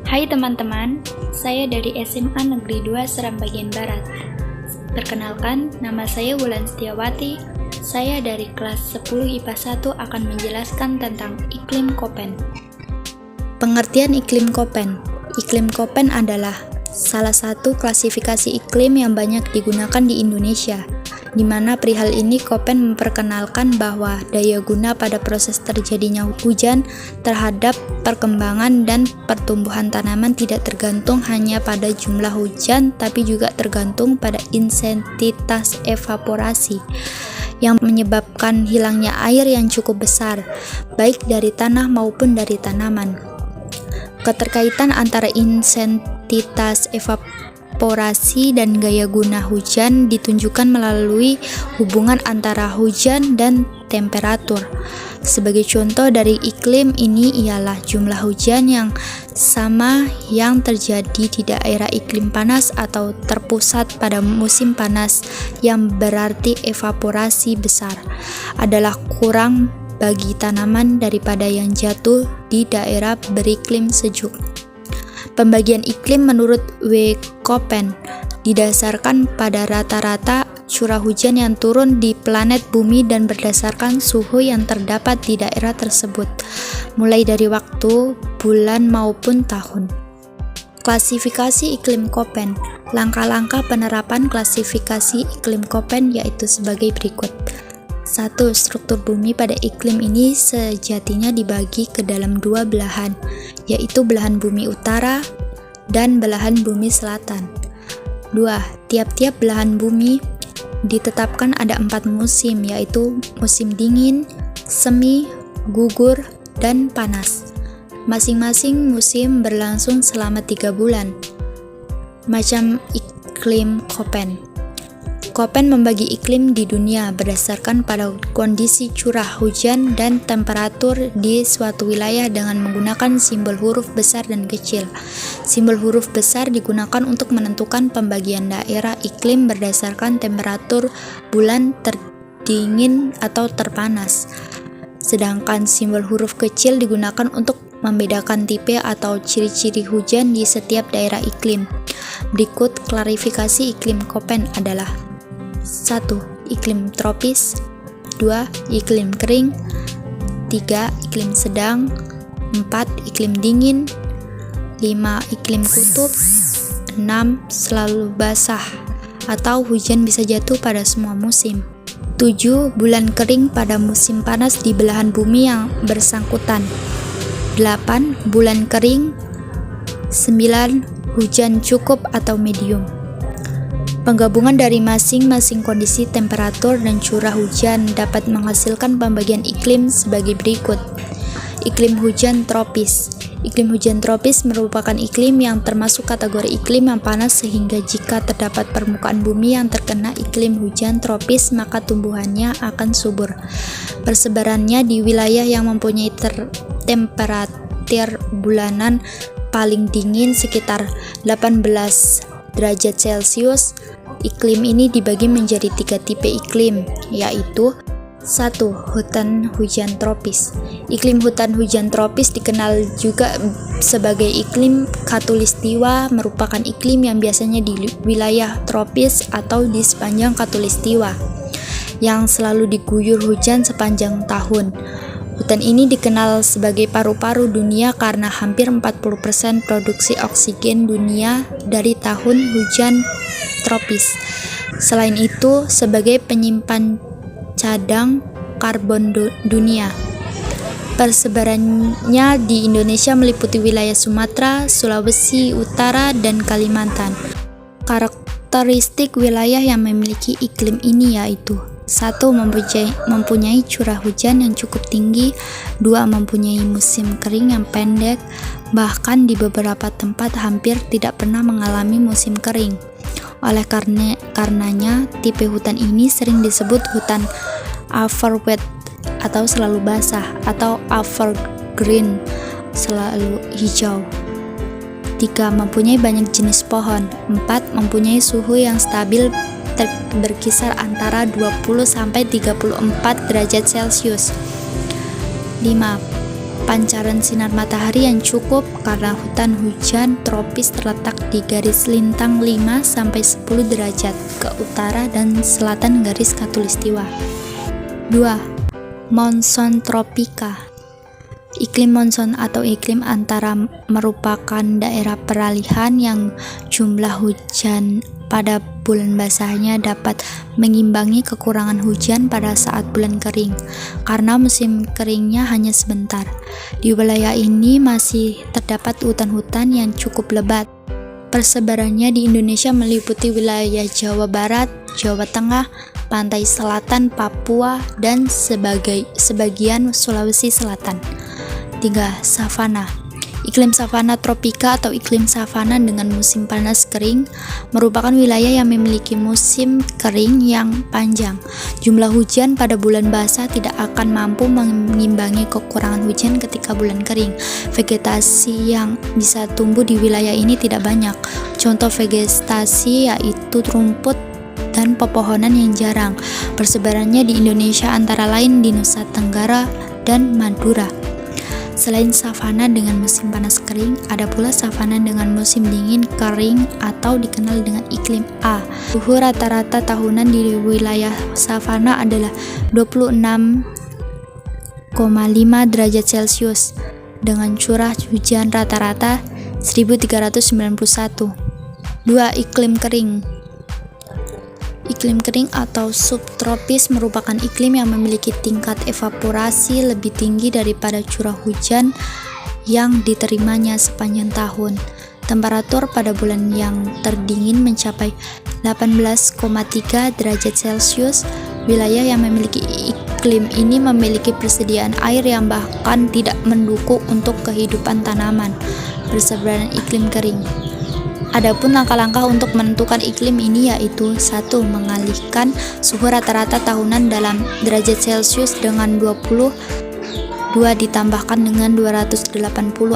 Hai teman-teman, saya dari SMA Negeri 2 Seram Bagian Barat. Perkenalkan, nama saya Wulan Setiawati. Saya dari kelas 10 IPA 1 akan menjelaskan tentang iklim Köppen. Pengertian iklim Köppen. Iklim Köppen adalah salah satu klasifikasi iklim yang banyak digunakan di Indonesia, di mana perihal ini Köppen memperkenalkan bahwa daya guna pada proses terjadinya hujan terhadap perkembangan dan pertumbuhan tanaman tidak tergantung hanya pada jumlah hujan, tapi juga tergantung pada intensitas evaporasi yang menyebabkan hilangnya air yang cukup besar, baik dari tanah maupun dari tanaman. Keterkaitan antara intensitas evaporasi dan gaya guna hujan ditunjukkan melalui hubungan antara hujan dan temperatur. Sebagai contoh dari iklim ini ialah jumlah hujan yang sama yang terjadi di daerah iklim panas atau terpusat pada musim panas, yang berarti evaporasi besar adalah kurang bagi tanaman daripada yang jatuh di daerah beriklim sejuk. Pembagian iklim menurut W. Köppen didasarkan pada rata-rata curah hujan yang turun di planet bumi dan berdasarkan suhu yang terdapat di daerah tersebut, mulai dari waktu, bulan maupun tahun. Klasifikasi iklim Köppen. Langkah-langkah penerapan klasifikasi iklim Köppen yaitu sebagai berikut. 1. Struktur bumi pada iklim ini sejatinya dibagi ke dalam dua belahan, yaitu belahan bumi utara dan belahan bumi selatan. 2. Tiap-tiap belahan bumi ditetapkan ada 4 musim, yaitu musim dingin, semi, gugur, dan panas. Masing-masing musim berlangsung selama 3 bulan. Macam iklim Köppen. Köppen membagi iklim di dunia berdasarkan pada kondisi curah hujan dan temperatur di suatu wilayah dengan menggunakan simbol huruf besar dan kecil. Simbol huruf besar digunakan untuk menentukan pembagian daerah iklim berdasarkan temperatur bulan terdingin atau terpanas. Sedangkan simbol huruf kecil digunakan untuk membedakan tipe atau ciri-ciri hujan di setiap daerah iklim. Berikut klarifikasi iklim Köppen adalah: 1. Iklim tropis. 2. Iklim kering. 3. Iklim sedang. 4. Iklim dingin. 5. Iklim kutub. 6. Selalu basah atau hujan bisa jatuh pada semua musim. 7. Bulan kering pada musim panas di belahan bumi yang bersangkutan. 8. Bulan kering. 9. Hujan cukup atau medium. Penggabungan dari masing-masing kondisi temperatur dan curah hujan dapat menghasilkan pembagian iklim sebagai berikut. Iklim hujan tropis. Iklim hujan tropis merupakan iklim yang termasuk kategori iklim yang panas, sehingga jika terdapat permukaan bumi yang terkena iklim hujan tropis, maka tumbuhannya akan subur. Persebarannya di wilayah yang mempunyai temperatur bulanan paling dingin sekitar 18 derajat Celcius. Iklim ini dibagi menjadi 3 tipe iklim, yaitu 1. Hutan hujan tropis. Iklim hutan hujan tropis dikenal juga sebagai iklim khatulistiwa, merupakan iklim yang biasanya di wilayah tropis atau di sepanjang khatulistiwa, yang selalu diguyur hujan sepanjang tahun. Hutan ini dikenal sebagai paru-paru dunia karena hampir 40% produksi oksigen dunia dari tahun hujan tropis. Selain itu, sebagai penyimpan cadang karbon dunia. Persebarannya di Indonesia meliputi wilayah Sumatera, Sulawesi Utara, dan Kalimantan. Karakteristik wilayah yang memiliki iklim ini yaitu: 1. Mempunyai curah hujan yang cukup tinggi. 2. Mempunyai musim kering yang pendek, bahkan di beberapa tempat hampir tidak pernah mengalami musim kering. Oleh karenanya, tipe hutan ini sering disebut hutan everwet atau selalu basah, atau evergreen, selalu hijau. 3. Mempunyai banyak jenis pohon. 4. Mempunyai suhu yang stabil berkisar antara 20-34 derajat Celcius. 5. pancaran sinar matahari yang cukup karena hutan hujan tropis terletak di garis lintang 5-10 derajat ke utara dan selatan garis khatulistiwa. 2. Monsoon tropika. Iklim monsoon atau iklim antara merupakan daerah peralihan yang jumlah hujan pada bulan basahnya dapat mengimbangi kekurangan hujan pada saat bulan kering, karena musim keringnya hanya sebentar. Di wilayah ini masih terdapat hutan-hutan yang cukup lebat. Persebarannya di Indonesia meliputi wilayah Jawa Barat, Jawa Tengah, pantai selatan Papua, dan sebagian Sulawesi Selatan. 3. Savana. Iklim savana tropika atau iklim savana dengan musim panas kering merupakan wilayah yang memiliki musim kering yang panjang. Jumlah hujan pada bulan basah tidak akan mampu mengimbangi kekurangan hujan ketika bulan kering. Vegetasi yang bisa tumbuh di wilayah ini tidak banyak. Contoh vegetasi yaitu rumput dan pepohonan yang jarang. Persebarannya di Indonesia antara lain di Nusa Tenggara dan Madura. Selain savana dengan musim panas kering, ada pula savana dengan musim dingin kering atau dikenal dengan iklim A. Suhu rata-rata tahunan di wilayah savana adalah 26,5 derajat Celcius dengan curah hujan rata-rata 1391. 2. Iklim kering. Iklim kering atau subtropis merupakan iklim yang memiliki tingkat evaporasi lebih tinggi daripada curah hujan yang diterimanya sepanjang tahun. Temperatur pada bulan yang terdingin mencapai 18,3 derajat Celcius. Wilayah yang memiliki iklim ini memiliki persediaan air yang bahkan tidak mendukung untuk kehidupan tanaman. Persebaran iklim kering. Adapun langkah-langkah untuk menentukan iklim ini yaitu 1. Mengalihkan suhu rata-rata tahunan dalam derajat Celcius dengan 20, 2. Ditambahkan dengan 280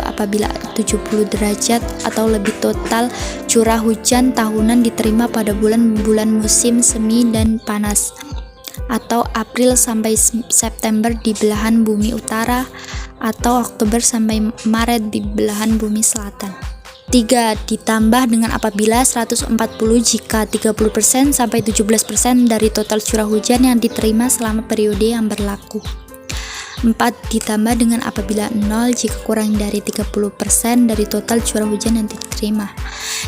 apabila 70 derajat atau lebih total curah hujan tahunan diterima pada bulan-bulan musim semi dan panas atau April sampai September di belahan bumi utara atau Oktober sampai Maret di belahan bumi selatan. 3. Ditambah dengan apabila 140 jika 30% sampai 17% dari total curah hujan yang diterima selama periode yang berlaku. 4. Ditambah dengan apabila 0 jika kurang dari 30% dari total curah hujan yang diterima.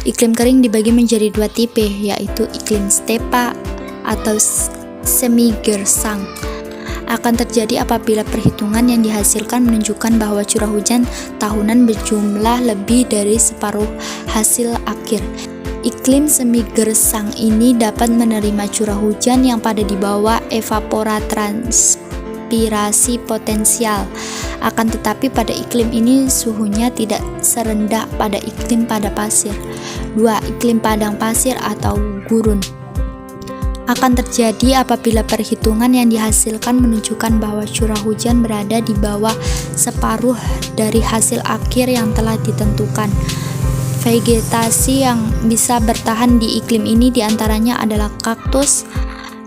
Iklim kering dibagi menjadi dua tipe, yaitu iklim stepa atau semi-gersang. Akan terjadi apabila perhitungan yang dihasilkan menunjukkan bahwa curah hujan tahunan berjumlah lebih dari separuh hasil akhir. Iklim semi gersang ini dapat menerima curah hujan yang pada di bawah evapotranspirasi potensial. Akan tetapi pada iklim ini suhunya tidak serendah pada iklim pada pasir. 2. Iklim padang pasir atau gurun akan terjadi apabila perhitungan yang dihasilkan menunjukkan bahwa curah hujan berada di bawah separuh dari hasil akhir yang telah ditentukan. Vegetasi yang bisa bertahan di iklim ini diantaranya adalah kaktus.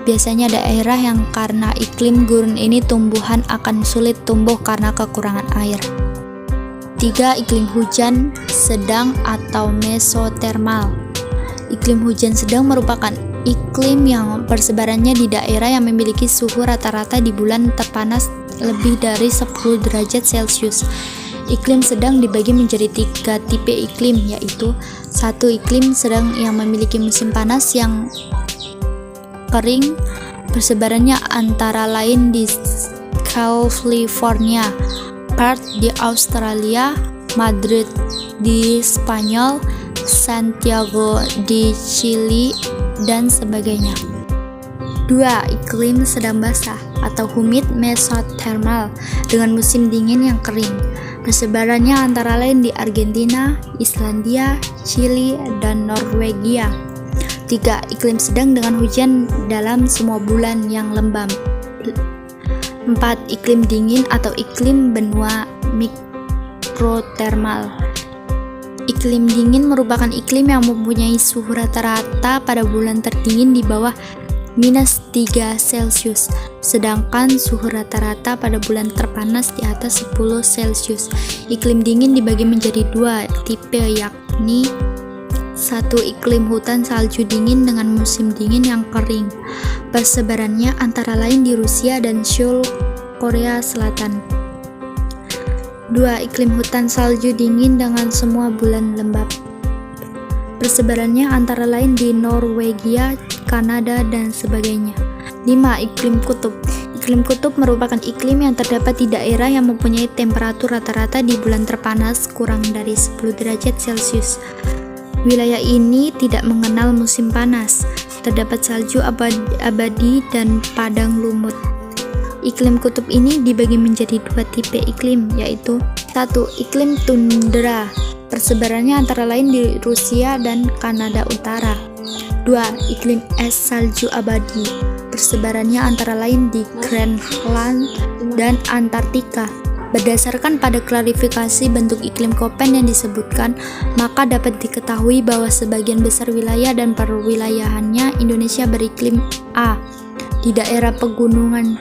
Biasanya daerah yang karena iklim gurun ini tumbuhan akan sulit tumbuh karena kekurangan air. 3. Iklim hujan sedang atau mesotermal. Iklim hujan sedang merupakan iklim yang persebarannya di daerah yang memiliki suhu rata-rata di bulan terpanas lebih dari 10 derajat Celcius. Iklim sedang dibagi menjadi 3 tipe iklim, yaitu 1. Iklim sedang yang memiliki musim panas yang kering. Persebarannya antara lain di California, Perth di Australia, Madrid di Spanyol, Santiago di Chili, dan sebagainya. 2. Iklim sedang basah atau humid mesothermal dengan musim dingin yang kering. Persebarannya antara lain di Argentina, Islandia, Chili, dan Norwegia. 3. Iklim sedang dengan hujan dalam semua bulan yang lembab. 4. Iklim dingin atau iklim benua mikrotermal. Iklim dingin merupakan iklim yang mempunyai suhu rata-rata pada bulan terdingin di bawah -3 Celcius, sedangkan suhu rata-rata pada bulan terpanas di atas 10 Celcius. Iklim dingin dibagi menjadi 2 tipe, yakni 1. Iklim hutan salju dingin dengan musim dingin yang kering. Persebarannya antara lain di Rusia dan Seoul, Korea Selatan. 2. Iklim hutan salju dingin dengan semua bulan lembab. Persebarannya antara lain di Norwegia, Kanada, dan sebagainya. 5. Iklim kutub. Iklim kutub merupakan iklim yang terdapat di daerah yang mempunyai temperatur rata-rata di bulan terpanas kurang dari 10 derajat Celcius. Wilayah ini tidak mengenal musim panas, terdapat salju abadi dan padang lumut. Iklim kutub ini dibagi menjadi 2 tipe iklim, yaitu 1. Iklim tundra. Persebarannya antara lain di Rusia dan Kanada Utara. 2. Iklim es salju abadi. Persebarannya antara lain di Greenland dan Antartika. Berdasarkan pada klarifikasi bentuk iklim Köppen yang disebutkan, maka dapat diketahui bahwa sebagian besar wilayah dan perwilayahannya Indonesia beriklim A, di daerah pegunungan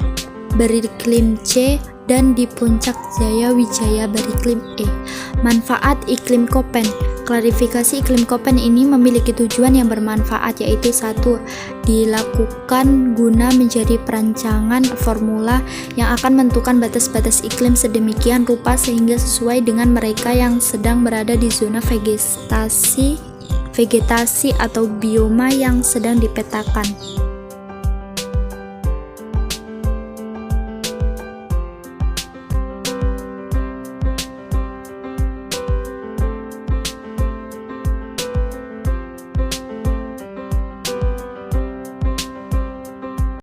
beriklim C, dan di puncak Jaya Wijaya beriklim E. Manfaat iklim Köppen. Klarifikasi iklim Köppen ini memiliki tujuan yang bermanfaat, yaitu 1. Dilakukan guna menjadi perancangan formula yang akan menentukan batas-batas iklim sedemikian rupa sehingga sesuai dengan mereka yang sedang berada di zona vegetasi atau bioma yang sedang dipetakan.